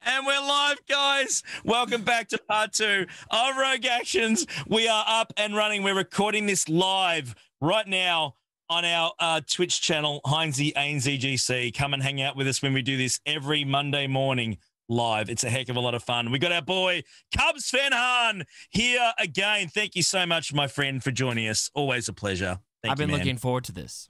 And we're live, guys. Welcome back to part 2 of Rogue Actions. We are up and running. We're recording this live right now on our Twitch channel, Heinzie ANZGC. Come and hang out with us when we do this every Monday morning live. It's a heck of a lot of fun. We got our boy Cubs Fenhan here again. Thank you so much, my friend, for joining us. Always a pleasure. I've been looking forward to this.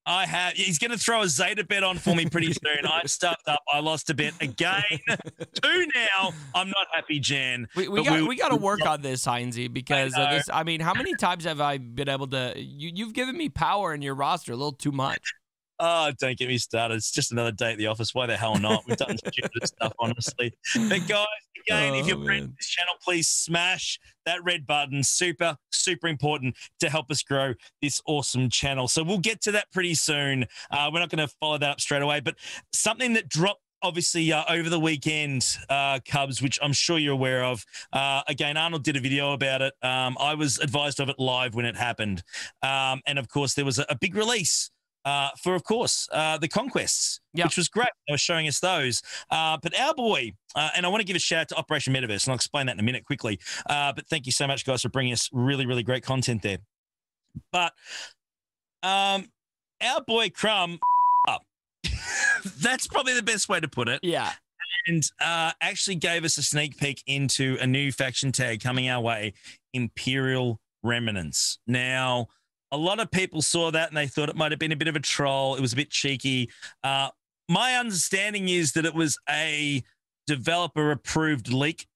I have. He's going to throw a Zeta bet on for me pretty soon. I stuffed up. I lost a bet again. 2 now. I'm not happy, Jan. We got to work on this, Heinzie, because this. I mean, how many times have I been able to? You've given me power in your roster a little too much. Oh, don't get me started. It's just another day at the office. Why the hell not? We've done stupid stuff, honestly. But guys, again, if you're brand new to this channel, please smash that red button. Super, super important to help us grow this awesome channel. So we'll get to that pretty soon. We're not going to follow that up straight away, but something that dropped obviously over the weekend, Cubs, which I'm sure you're aware of. Again, Arnold did a video about it. I was advised of it live when it happened. And of course, there was a big release for, of course, the Conquests, which was great. They were showing us those. But our boy, and I want to give a shout out to Operation Metaverse, and I'll explain that in a minute quickly. But thank you so much, guys, for bringing us really, really great content there. But our boy Crumb, that's probably the best way to put it. Yeah. And actually gave us a sneak peek into a new faction tag coming our way, Imperial Remnants. Now, a lot of people saw that and they thought it might have been a bit of a troll. It was a bit cheeky. My understanding is that it was a developer-approved leak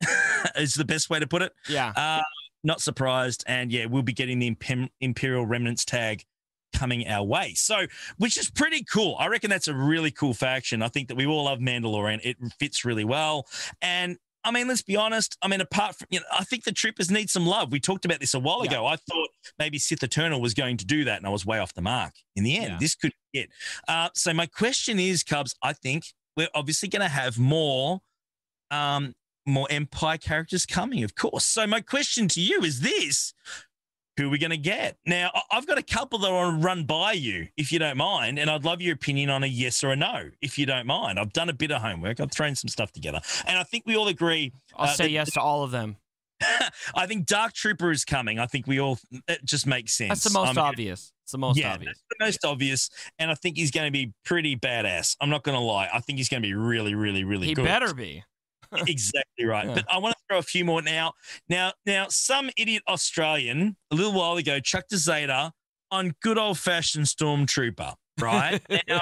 is the best way to put it. Yeah. Not surprised. And, yeah, we'll be getting the Imperial Remnants tag coming our way. So, which is pretty cool. I reckon that's a really cool faction. I think that we all love Mandalorian. It fits really well. And I mean, let's be honest. I mean, apart from, I think the troopers need some love. We talked about this a while ago. I thought maybe Sith Eternal was going to do that, and I was way off the mark. In the end, this could get. So my question is, Cubs, I think we're obviously going to have more Empire characters coming, of course. So my question to you is this. Who are we going to get? Now, I've got a couple that I want to run by you, if you don't mind, and I'd love your opinion on a yes or a no, if you don't mind. I've done a bit of homework. I've thrown some stuff together, and I think we all agree. I'll say yes to all of them. I think Dark Trooper is coming. I think it just makes sense. That's the most obvious. It's the most obvious. That's the most obvious, and I think he's going to be pretty badass. I'm not going to lie. I think he's going to be really, really, really good. He better be. Exactly right. Yeah. But I want to throw a few more now. Now, some idiot Australian a little while ago chucked a Zeta on good old-fashioned Stormtrooper, right? Now,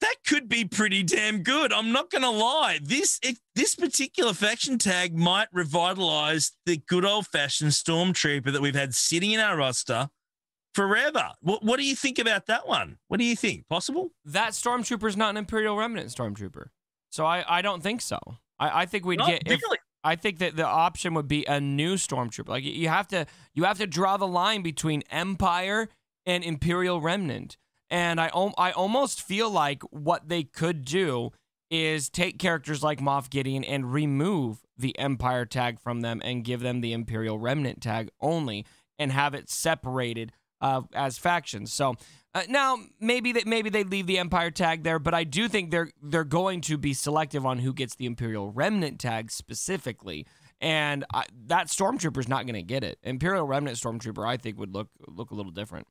that could be pretty damn good. I'm not going to lie. This particular faction tag might revitalize the good old-fashioned Stormtrooper that we've had sitting in our roster forever. What do you think about that one? What do you think? Possible? That Stormtrooper is not an Imperial Remnant Stormtrooper. So I don't think so. I think we'd get. Really? I think that the option would be a new Stormtrooper. Like you have to draw the line between Empire and Imperial Remnant. And I almost feel like what they could do is take characters like Moff Gideon and remove the Empire tag from them and give them the Imperial Remnant tag only, and have it separated as factions. So. Now, maybe they leave the Empire tag there, but I do think they're going to be selective on who gets the Imperial Remnant tag specifically, and that Stormtrooper's not going to get it. Imperial Remnant Stormtrooper, I think, would look a little different.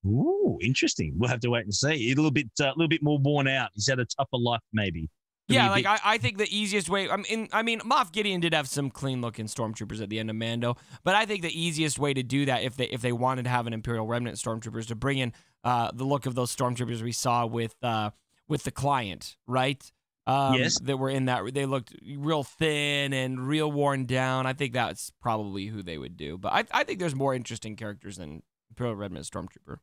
Ooh, interesting. We'll have to wait and see. A little bit more worn out. He's had a tougher life, maybe. Yeah, like I think the easiest way. I mean, Moff Gideon did have some clean-looking Stormtroopers at the end of Mando, but I think the easiest way to do that, if they wanted to have an Imperial Remnant Stormtrooper, is to bring in the look of those Stormtroopers we saw with the Client, right? Yes. That were in that. They looked real thin and real worn down. I think that's probably who they would do. But I think there's more interesting characters than Imperial Remnant Stormtrooper.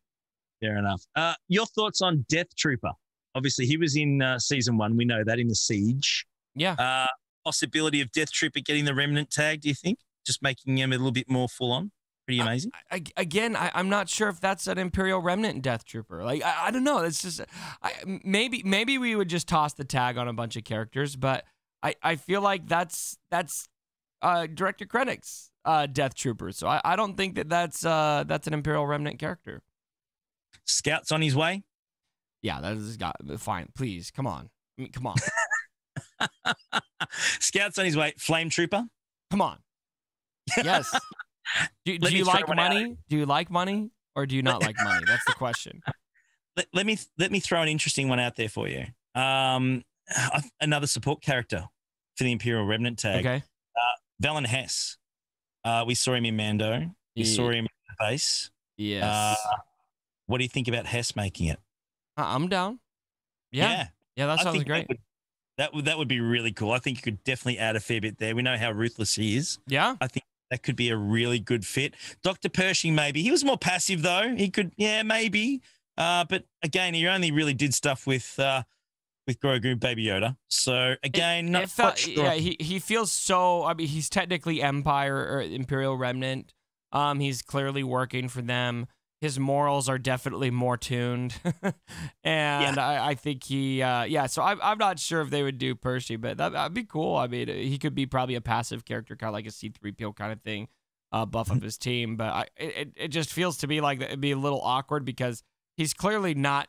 Fair enough. Your thoughts on Death Trooper? Obviously, he was in season 1. We know that in the Siege. Yeah. Possibility of Death Trooper getting the Remnant tag, do you think? Just making him a little bit more full-on? Pretty amazing. I'm not sure if that's an Imperial Remnant Death Trooper. Like, I don't know. It's just maybe we would just toss the tag on a bunch of characters, but I feel like that's Director Krennic's Death Trooper. So I don't think that's an Imperial Remnant character. Scout's on his way? Yeah, that has got fine. Please, come on. I mean, come on. Scouts on his way. Flame Trooper. Come on. Yes. Do you like money? Do you like money or do you not like money? That's the question. Let me throw an interesting one out there for you. Another support character for the Imperial Remnant tag. Okay. Valen Hess. We saw him in Mando. We saw him in the base. Yes. What do you think about Hess making it? I'm down. Yeah, that sounds great. That would be really cool. I think you could definitely add a fair bit there. We know how ruthless he is. Yeah. I think that could be a really good fit. Dr. Pershing, maybe. He was more passive, though. He could, maybe. But again, he only really did stuff with Grogu, Baby Yoda. So again, not quite sure. Yeah, he feels so. I mean, he's technically Empire or Imperial Remnant. He's clearly working for them. His morals are definitely more tuned, and I think he. So I'm not sure if they would do Percy, but that'd be cool. I mean, he could be probably a passive character, kind of like a C-3PO kind of thing, buff up his team. But it just feels to me like it'd be a little awkward because he's clearly not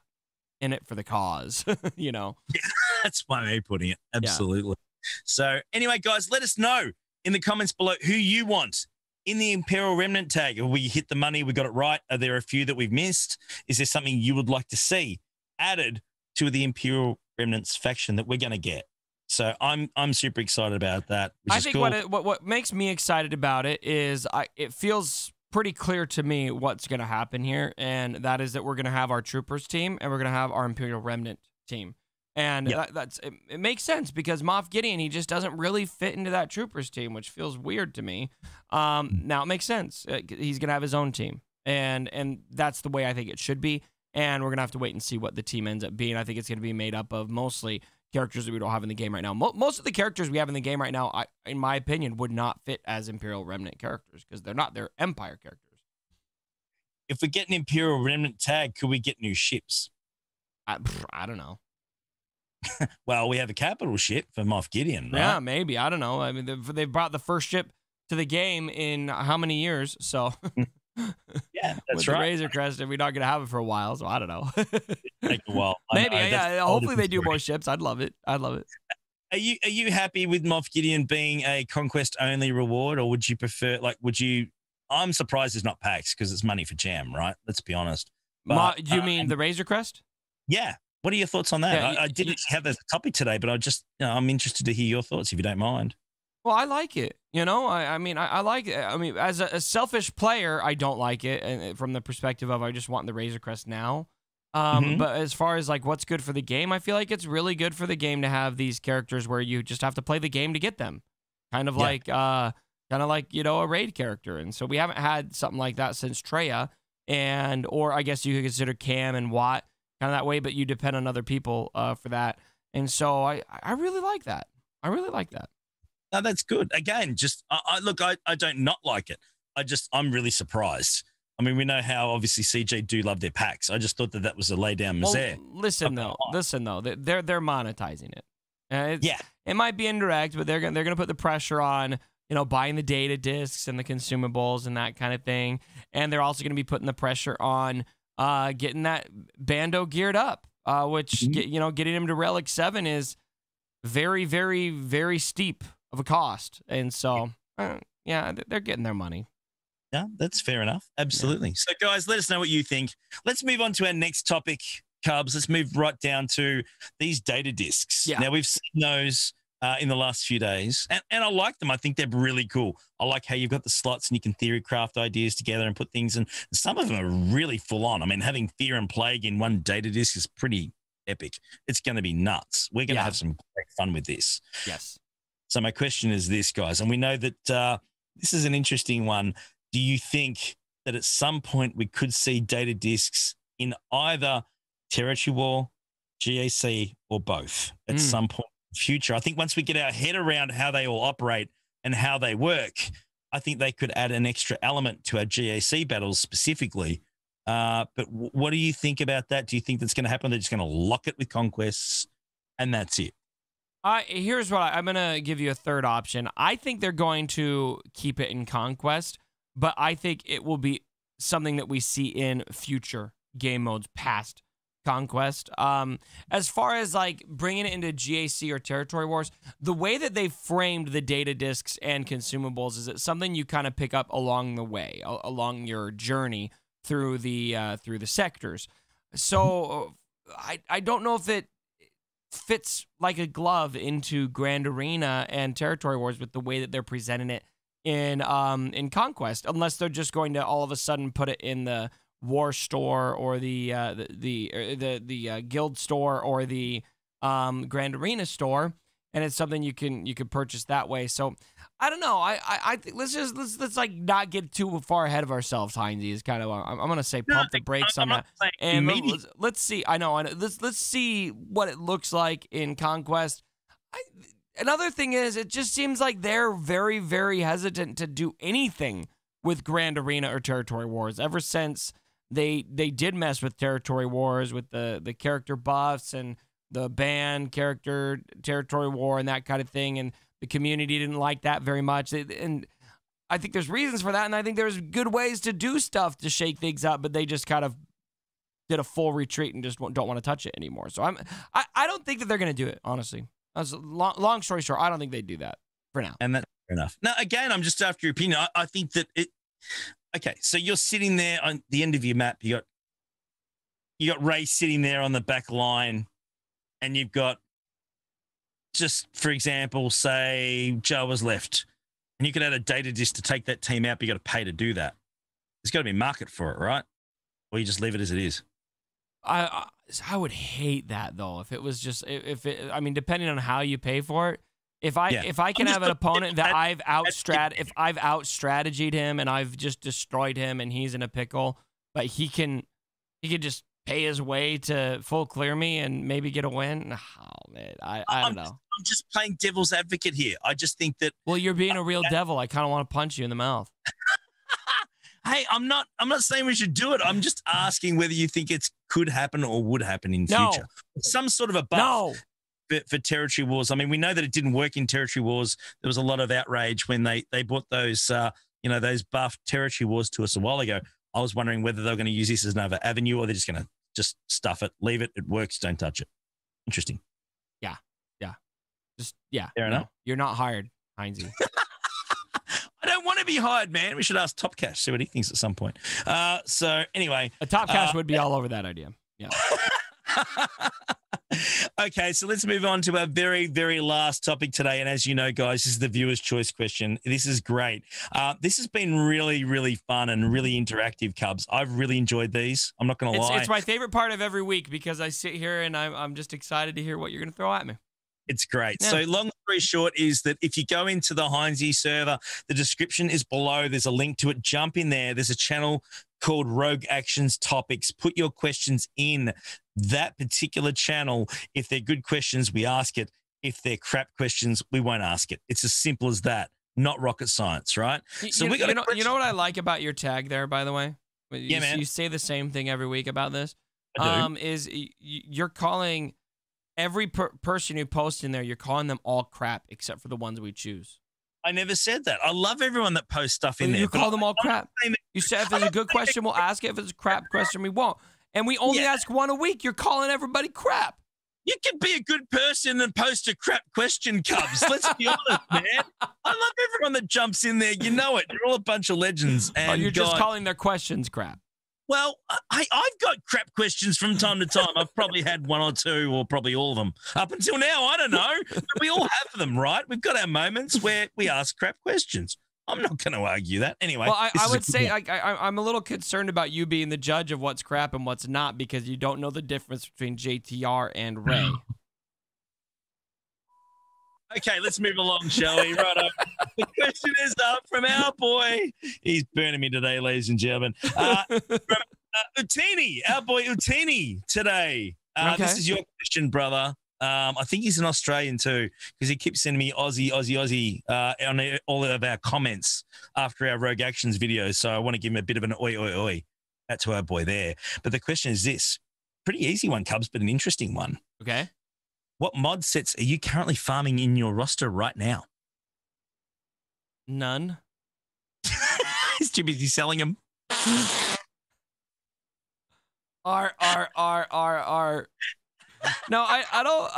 in it for the cause, you know? Yeah, that's one way of putting it. Absolutely. Yeah. So anyway, guys, let us know in the comments below who you want in the Imperial Remnant tag. Have we hit the money? We got it right? Are there a few that we've missed? Is there something you would like to see added to the Imperial Remnants faction that we're going to get? So I'm super excited about that. I think cool. what makes me excited about it is it feels pretty clear to me what's going to happen here, and that is that we're going to have our Troopers team and we're going to have our Imperial Remnant team. And it makes sense because Moff Gideon, he just doesn't really fit into that Troopers team, which feels weird to me. Now it makes sense. He's going to have his own team, and that's the way I think it should be. And we're going to have to wait and see what the team ends up being. I think it's going to be made up of mostly characters that we don't have in the game right now. Most of the characters we have in the game right now, in my opinion, would not fit as Imperial Remnant characters because they're not. They're Empire characters. If we get an Imperial Remnant tag, could we get new ships? I don't know. Well, we have a capital ship for Moff Gideon, right? Yeah, maybe. I don't know. I mean, they brought the first ship to the game in how many years? So yeah, that's with right. The Razor Crest, and we're not gonna have it for a while, so I don't know. Take a while. Maybe, hopefully they do more ships. I'd love it. Are you happy with Moff Gideon being a conquest only reward, or would you prefer? I'm surprised it's not PAX because it's money for jam, right? Let's be honest. Do you mean the Razor Crest? Yeah. What are your thoughts on that? Yeah, I didn't have that as a topic today, but I'm interested to hear your thoughts if you don't mind. Well, I like it. You know, I mean, I like it. I mean, as a selfish player, I don't like it, and from the perspective of I just want the Razor Crest now. But as far as like what's good for the game, I feel like it's really good for the game to have these characters where you just have to play the game to get them, kind of like a raid character. And so we haven't had something like that since Traya, or I guess you could consider Cam and Watt kind of that way, but you depend on other people for that. And so I really like that. I really like that. No, that's good. Again, just I don't not like it. I'm really surprised. I mean, we know how obviously CJ do love their packs. I just thought that was a lay down misère. Well, listen though, they're monetizing it. It might be indirect, but they're gonna put the pressure on, buying the data discs and the consumables and that kind of thing. And they're also gonna be putting the pressure on getting that Bando geared up, which getting him to Relic 7 is very, very, very steep of a cost. And so, they're getting their money. Yeah, that's fair enough. Absolutely. Yeah. So, guys, let us know what you think. Let's move on to our next topic, Cubs. Let's move right down to these data discs. Yeah. Now, we've seen those in the last few days, and I like them. I think they're really cool. I like how you've got the slots and you can theory craft ideas together and put things in. Some of them are really full on. I mean, having Fear and Plague in one data disc is pretty epic. It's going to be nuts. We're going to have some great fun with this. Yes. So my question is this, guys, and we know that this is an interesting one. Do you think that at some point we could see data discs in either Territory War, GAC, or both at some point in the future? I think once we get our head around how they all operate and how they work, I think they could add an extra element to our GAC battles specifically. But what do you think about that? Do you think that's going to happen? They're just going to lock it with conquests and that's it? Here's what I'm going to give you a third option. I think they're going to keep it in Conquest, but I think it will be something that we see in future game modes past Conquest. As far as like bringing it into GAC or Territory Wars, the way that they framed the data discs and consumables is it something you kind of pick up along the way, along your journey through the sectors. So I don't know if it fits like a glove into Grand Arena and Territory Wars with the way that they're presenting it in Conquest, unless they're just going to all of a sudden put it in the War Store or the Guild Store or the Grand Arena Store, and it's something you could purchase that way. So I don't know. I think let's like not get too far ahead of ourselves. Heinze is kind of I'm gonna say pump the brakes on that. And let's see. I know. Let's see what it looks like in Conquest. Another thing is, it just seems like they're very, very hesitant to do anything with Grand Arena or Territory Wars ever since they did mess with Territory Wars with the character buffs and the ban character Territory War and that kind of thing, and the community didn't like that very much. And I think there's reasons for that, and I think there's good ways to do stuff to shake things up, but they just kind of did a full retreat and just don't want to touch it anymore. So I don't think that they're going to do it, honestly. That's long story short, I don't think they do that for now. And that's fair enough. Now, again, I'm just after your opinion. I think that it. Okay, so you're sitting there on the end of your map. You got Ray sitting there on the back line, and you've got, just for example, say Joe was left, and you could add a data disk to take that team out, but you got to pay to do that. There's got to be a market for it, right? Or you just leave it as it is. I would hate that though. If it was just I mean, depending on how you pay for it. If I can have an opponent that I've out strategied him and I've just destroyed him and he's in a pickle, but he could just pay his way to full clear me and maybe get a win. Oh man, I don't know. I'm just playing devil's advocate here. I just think that. Well, you're being a real devil. I kind of want to punch you in the mouth. Hey, I'm not saying we should do it. I'm just asking whether you think it could happen or would happen in future. Some sort of a buff for Territory Wars. I mean, we know that it didn't work in Territory Wars. There was a lot of outrage when they brought those those buffed Territory Wars to us a while ago. I was wondering whether they were going to use this as another avenue or they're just going to just stuff it, leave it. It works. Don't touch it. Interesting. Yeah. Fair enough. You're not hired, Heinze. I don't want to be hired, man. We should ask Top Cash, see what he thinks at some point. So anyway. A Top Cash would be all over that idea. Yeah. Okay, so let's move on to our very, very last topic today. And as you know, guys, this is the viewer's choice question. This is great. This has been really, really fun and really interactive, Cubs. I've really enjoyed these. I'm not going to lie. It's my favorite part of every week because I sit here and I'm just excited to hear what you're going to throw at me. It's great. Yeah. So long story short is that if you go into the Heinze server, the description is below. There's a link to it. Jump in there. There's a channel called Rogue Actions Topics. Put your questions in that particular channel. If they're good questions, we ask it. If they're crap questions, we won't ask it. It's as simple as that. Not rocket science, right? So we got you know what I like about your tag there, by the way? Yeah, man. You say the same thing every week about this. I do. Is you're calling every person who posts in there, you're calling them all crap except for the ones we choose. I never said that. I love everyone that posts stuff in there. You call them all crap. You said if it's a good question, we'll ask it. If it's a crap question, we won't. And we only ask one a week. You're calling everybody crap. You can be a good person and post a crap question, Cubs. Let's be honest, man. I love everyone that jumps in there. You know it. You're all a bunch of legends. And you're just calling their questions crap. Well, I've got crap questions from time to time. I've probably had one or two or probably all of them. Up until now, I don't know. But we all have them, right? We've got our moments where we ask crap questions. I'm not going to argue that. Anyway. Well, I would say I'm a little concerned about you being the judge of what's crap and what's not because you don't know the difference between JTR and Ray. Okay, let's move along, shall we? Right up. The question is up from our boy. He's burning me today, ladies and gentlemen. From Utini, our boy Utini today. Okay. This is your question, brother. I think he's an Australian too, because he keeps sending me Aussie on all of our comments after our Rogue Actions videos. So I want to give him a bit of an oi, oi, oi. That's to our boy there. But the question is this. Pretty easy one, Cubs, but an interesting one. Okay. What mod sets are you currently farming in your roster right now? None. He's too busy selling them. R. No, I don't.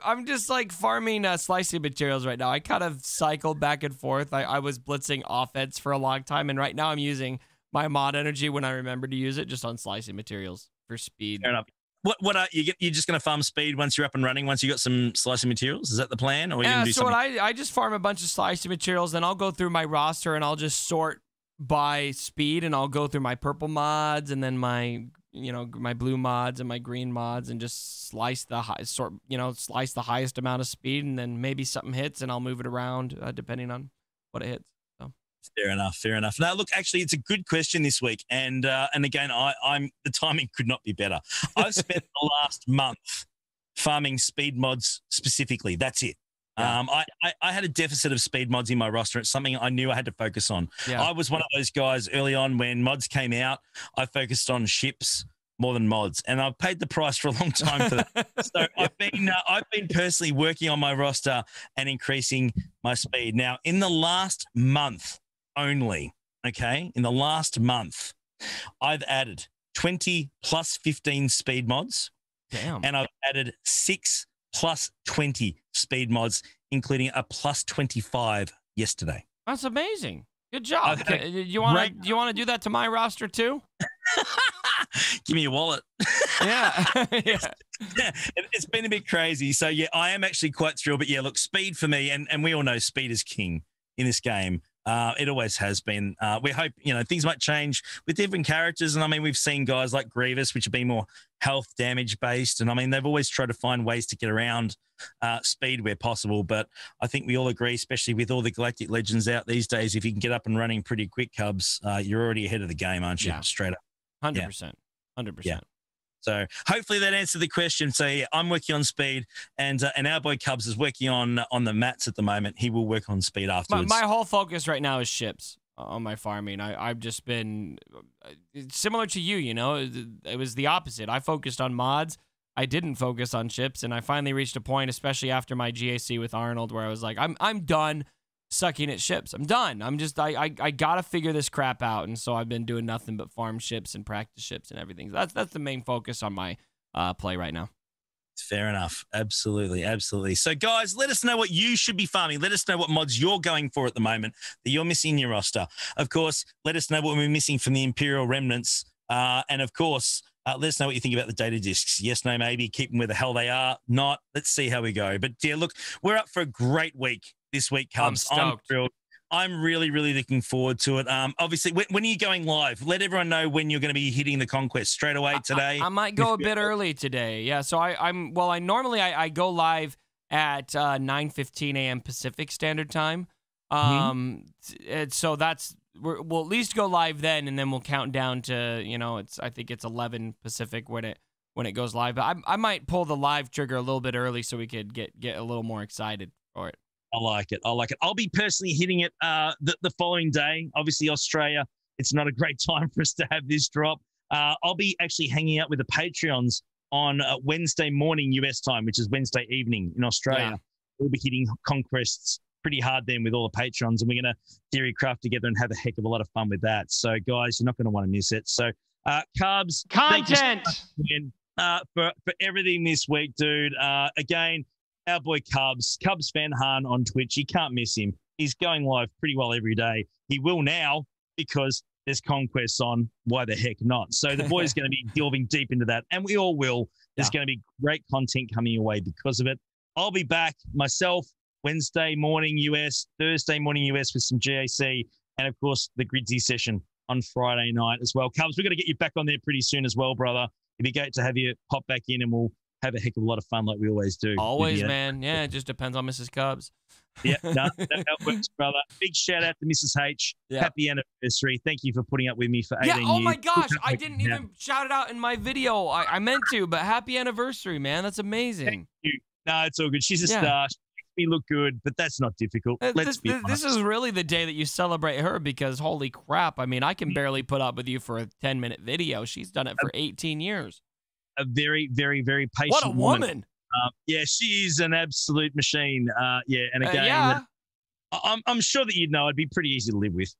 I'm just like farming slicing materials right now. I kind of cycle back and forth. I was blitzing offense for a long time, and right now I'm using my mod energy when I remember to use it just on slicing materials for speed. Fair enough. What are you're just going to farm speed once you're up and running? Once you got some slicing materials, is that the plan, or are you going to do so something? I just farm a bunch of slicing materials, then I'll go through my roster and I'll just sort by speed, and I'll go through my purple mods and then my my blue mods and my green mods, and just slice the highest amount of speed, and then maybe something hits and I'll move it around depending on what it hits. So. Fair enough. Fair enough. Now, look, actually, it's a good question this week, and again, I'm the timing could not be better. I've spent the last month farming speed mods specifically. That's it. Yeah. I had a deficit of speed mods in my roster. It's something I knew I had to focus on. Yeah. I was one of those guys early on when mods came out. I focused on ships more than mods, and I've paid the price for a long time for that. So I've been personally working on my roster and increasing my speed. Now, in the last month only, okay, in the last month, I've added 20 plus 15 speed mods. Damn. And I've added 6 plus 20 speed mods, including a plus 25 yesterday. That's amazing. Good job. You want to do that to my roster too? Give me your wallet. Yeah. Yeah. It's been a bit crazy. So, yeah, I am actually quite thrilled. But, yeah, look, speed for me, and we all know speed is king in this game. It always has been. We hope, things might change with different characters. And, I mean, we've seen guys like Grievous, which have been more health damage based. And, I mean, they've always tried to find ways to get around speed where possible. But I think we all agree, especially with all the Galactic Legends out these days, if you can get up and running pretty quick, Cubs, you're already ahead of the game, aren't you? Yeah. Straight up. 100%. 100%. Yeah. So hopefully that answered the question. So yeah, I'm working on speed, and our boy Cubs is working on the mats at the moment. He will work on speed afterwards. My whole focus right now is ships on my farming. I've just been similar to you. It was the opposite. I focused on mods. I didn't focus on ships, and I finally reached a point, especially after my GAC with Arnold, where I was like, I'm done sucking at ships. I'm done. I gotta figure this crap out, and so I've been doing nothing but farm ships and practice ships and everything. That's the main focus on my play right now. Fair enough. Absolutely. So, guys, let us know what you should be farming. Let us know what mods you're going for at the moment that you're missing in your roster. Of course, let us know what we're missing from the Imperial Remnants, and of course, let us know what you think about the data discs. Yes, no, maybe. Keep them where the hell they are. Not. Let's see how we go. But yeah, look, we're up for a great week this week, Cubs. I'm thrilled. I'm really, really looking forward to it. Obviously, when are you going live? Let everyone know when you're going to be hitting the conquest. Straight away today? I might go a bit early today. Yeah, so I normally go live at 9:15 a.m. Pacific Standard Time. So we'll at least go live then, and then we'll count down to, I think it's 11 Pacific when it goes live. But I might pull the live trigger a little bit early so we could get a little more excited for it. I like it. I'll be personally hitting it the following day. Obviously, Australia, it's not a great time for us to have this drop. I'll be actually hanging out with the Patreons on Wednesday morning US time, which is Wednesday evening in Australia. Yeah. We'll be hitting conquests pretty hard then with all the Patrons, and we're going to theory craft together and have a heck of a lot of fun with that. So, guys, you're not going to want to miss it. So, Cubs, content for everything this week, dude. Again, our boy Cubs fan Han on Twitch. You can't miss him. He's going live pretty well every day. He will now because there's conquests on. Why the heck not? So the boy's going to be delving deep into that, and we all will. There's going to be great content coming your way because of it. I'll be back myself Wednesday morning US, Thursday morning US with some GAC, and of course the Gridsy session on Friday night as well. Cubs, we're going to get you back on there pretty soon as well, brother. It'd be great to have you pop back in, and we'll have a heck of a lot of fun like we always do. Always, man. Yeah, it just depends on Mrs. Cubs. Yeah, no, that works, brother. Big shout out to Mrs. H. Yeah. Happy anniversary. Thank you for putting up with me for 18 years. Oh my gosh, I didn't even shout it out in my video. I meant to, but happy anniversary, man. That's amazing. Thank you. No, it's all good. She's a star. She makes me look good, but that's not difficult. This is really the day that you celebrate her because holy crap. I mean, I can barely put up with you for a 10-minute video. She's done it for 18 years. A very, very, very patient What a woman. Yeah, she is an absolute machine. Yeah, and again, I'm sure that you'd know it'd be pretty easy to live with.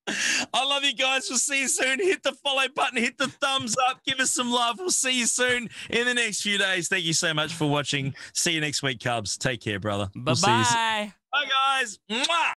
I love you guys. We'll see you soon. Hit the follow button, hit the thumbs up, give us some love. We'll see you soon in the next few days. Thank you so much for watching. See you next week, Cubs. Take care, brother. Bye-bye. Bye, guys. Mwah!